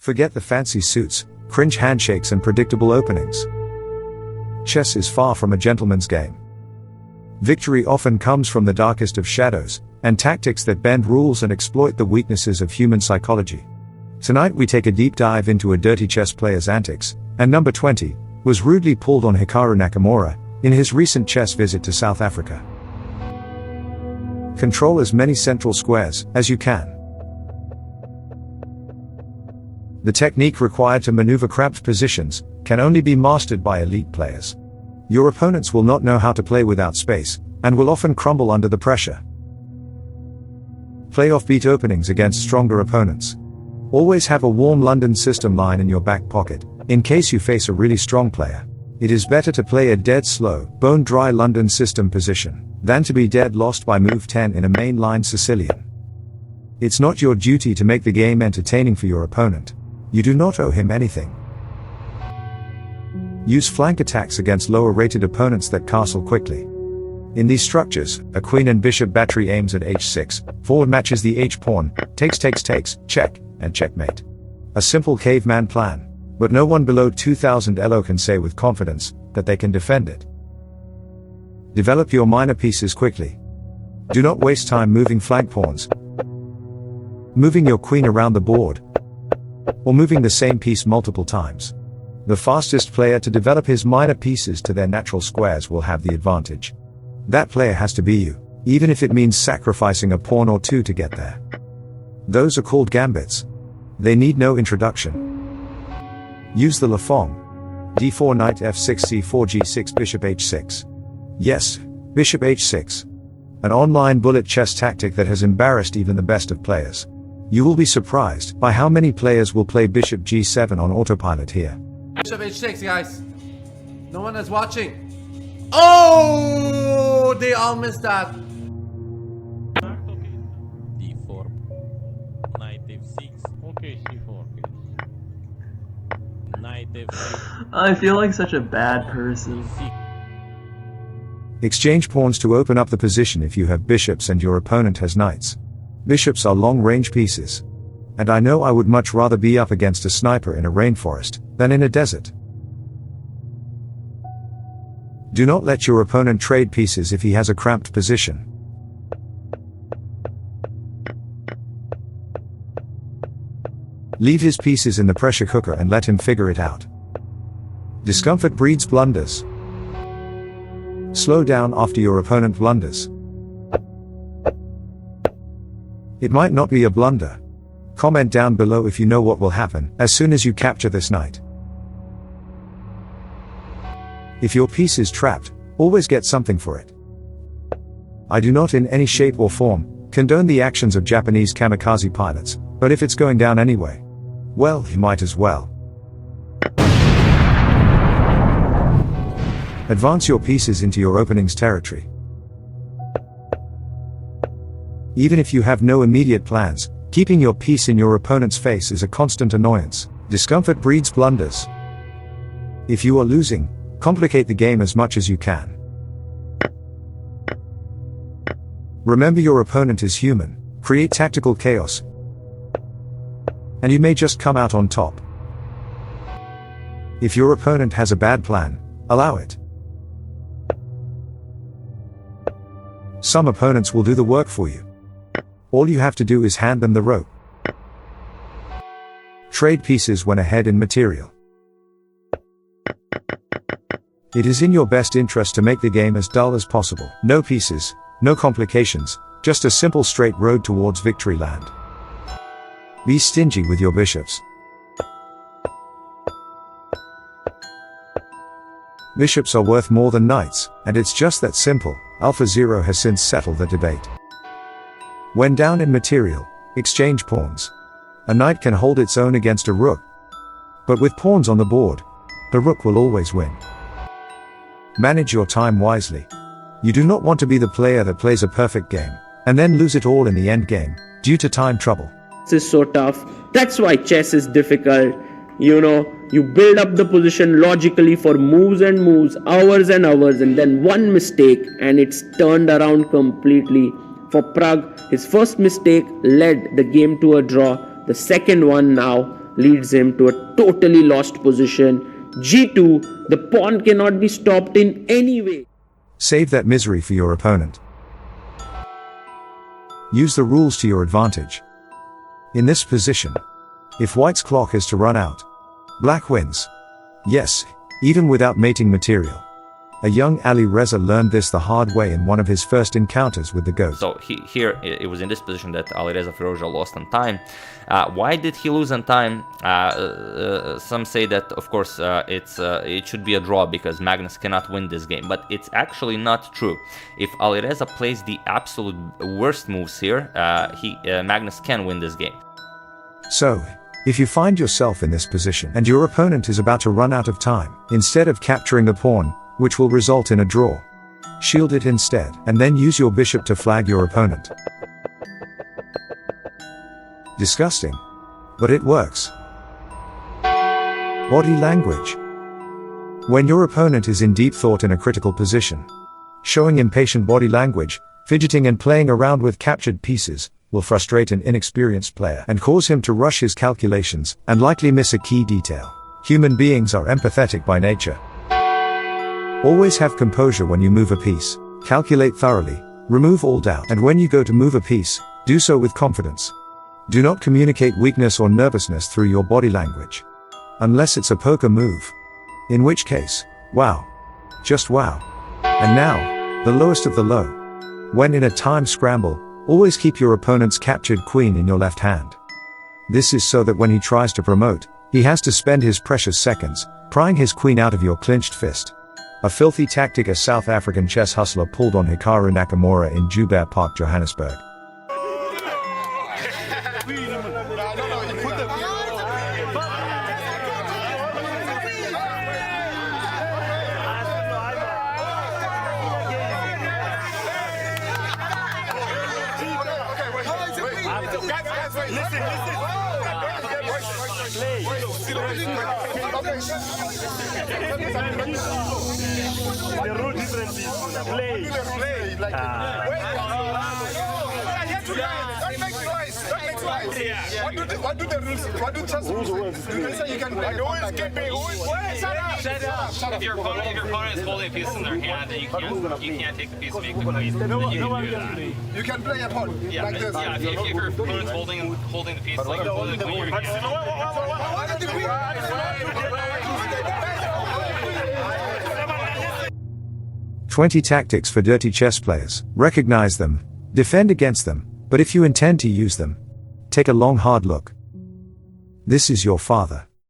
Forget the fancy suits, cringe handshakes and predictable openings. Chess is far from a gentleman's game. Victory often comes from the darkest of shadows, and tactics that bend rules and exploit the weaknesses of human psychology. Tonight we take a deep dive into a dirty chess player's antics, and number 20 was rudely pulled on Hikaru Nakamura in his recent chess visit to South Africa. Control as many central squares as you can. The technique required to maneuver cramped positions can only be mastered by elite players. Your opponents will not know how to play without space, and will often crumble under the pressure. Play offbeat openings against stronger opponents. Always have a warm London system line in your back pocket, in case you face a really strong player. It is better to play a dead slow, bone-dry London system position, than to be dead lost by move 10 in a main-line Sicilian. It's not your duty to make the game entertaining for your opponent. You do not owe him anything. Use flank attacks against lower-rated opponents that castle quickly. In these structures, a queen and bishop battery aims at h6, forward matches the h-pawn, takes, check, and checkmate. A simple caveman plan, but no one below 2000 elo can say with confidence that they can defend it. Develop your minor pieces quickly. Do not waste time moving flank pawns, moving your queen around the board, or moving the same piece multiple times. The fastest player to develop his minor pieces to their natural squares will have the advantage. That player has to be you, even if it means sacrificing a pawn or two to get there. Those are called gambits. They need no introduction. Use the Lafong. d4 knight f6 c4 g6 bishop h6. Yes, bishop h6. An online bullet chess tactic that has embarrassed even the best of players. You will be surprised by how many players will play bishop g7 on autopilot here. Bishop h6, guys. No one is watching. Oh, they all missed that. d4, knight f6. Okay, c4. Knight f6. I feel like such a bad person. Exchange pawns to open up the position if you have bishops and your opponent has knights. Bishops are long-range pieces. And I know I would much rather be up against a sniper in a rainforest than in a desert. Do not let your opponent trade pieces if he has a cramped position. Leave his pieces in the pressure cooker and let him figure it out. Discomfort breeds blunders. Slow down after your opponent blunders. It might not be a blunder. Comment down below if you know what will happen as soon as you capture this knight. If your piece is trapped, always get something for it. I do not in any shape or form condone the actions of Japanese kamikaze pilots, but if it's going down anyway, well, you might as well. Advance your pieces into your opening's territory. Even if you have no immediate plans, keeping your piece in your opponent's face is a constant annoyance. Discomfort breeds blunders. If you are losing, complicate the game as much as you can. Remember, your opponent is human. Create tactical chaos, and you may just come out on top. If your opponent has a bad plan, allow it. Some opponents will do the work for you. All you have to do is hand them the rope. Trade pieces when ahead in material. It is in your best interest to make the game as dull as possible. No pieces, no complications, just a simple straight road towards victory land. Be stingy with your bishops. Bishops are worth more than knights, and it's just that simple. AlphaZero has since settled the debate. When down in material, exchange pawns. A knight can hold its own against a rook. But with pawns on the board, the rook will always win. Manage your time wisely. You do not want to be the player that plays a perfect game, and then lose it all in the end game, due to time trouble. This is so tough. That's why chess is difficult. You build up the position logically for moves and moves, hours and hours, and then one mistake and it's turned around completely. For Prag, his first mistake led the game to a draw. The second one now leads him to a totally lost position. G2, the pawn cannot be stopped in any way. Save that misery for your opponent. Use the rules to your advantage. In this position, if white's clock is to run out, black wins. Yes, even without mating material. A young Ali Reza learned this the hard way in one of his first encounters with the goat. So here it was in this position that Ali Reza Firouzja lost on time. Why did he lose on time? Some say that, of course, it should be a draw because Magnus cannot win this game, but it's actually not true. If Ali Reza plays the absolute worst moves here, Magnus can win this game. So, if you find yourself in this position and your opponent is about to run out of time, instead of capturing the pawn, which will result in a draw, shield it instead, and then use your bishop to flag your opponent. Disgusting. But it works. Body language. When your opponent is in deep thought in a critical position, showing impatient body language, fidgeting and playing around with captured pieces, will frustrate an inexperienced player and cause him to rush his calculations and likely miss a key detail. Human beings are empathetic by nature. Always have composure when you move a piece. Calculate thoroughly, remove all doubt, and when you go to move a piece, do so with confidence. Do not communicate weakness or nervousness through your body language. Unless it's a poker move. In which case, wow. Just wow. And now, the lowest of the low. When in a time scramble, always keep your opponent's captured queen in your left hand. This is so that when he tries to promote, he has to spend his precious seconds prying his queen out of your clenched fist. A filthy tactic a South African chess hustler pulled on Hikaru Nakamura in Joubert Park, Johannesburg. The rule difference is play. What do the rules? What do chess rules? You can play. Shut up. If your opponent is holding a piece in their hand, then you can't take the piece and make the queen. Then you can do that. You can play a pawn like this. Yeah, if your opponent's holding the piece like you're holding the queen, you can't. 20 tactics for dirty chess players. Recognize them, defend against them, but if you intend to use them, take a long hard look. This is your father.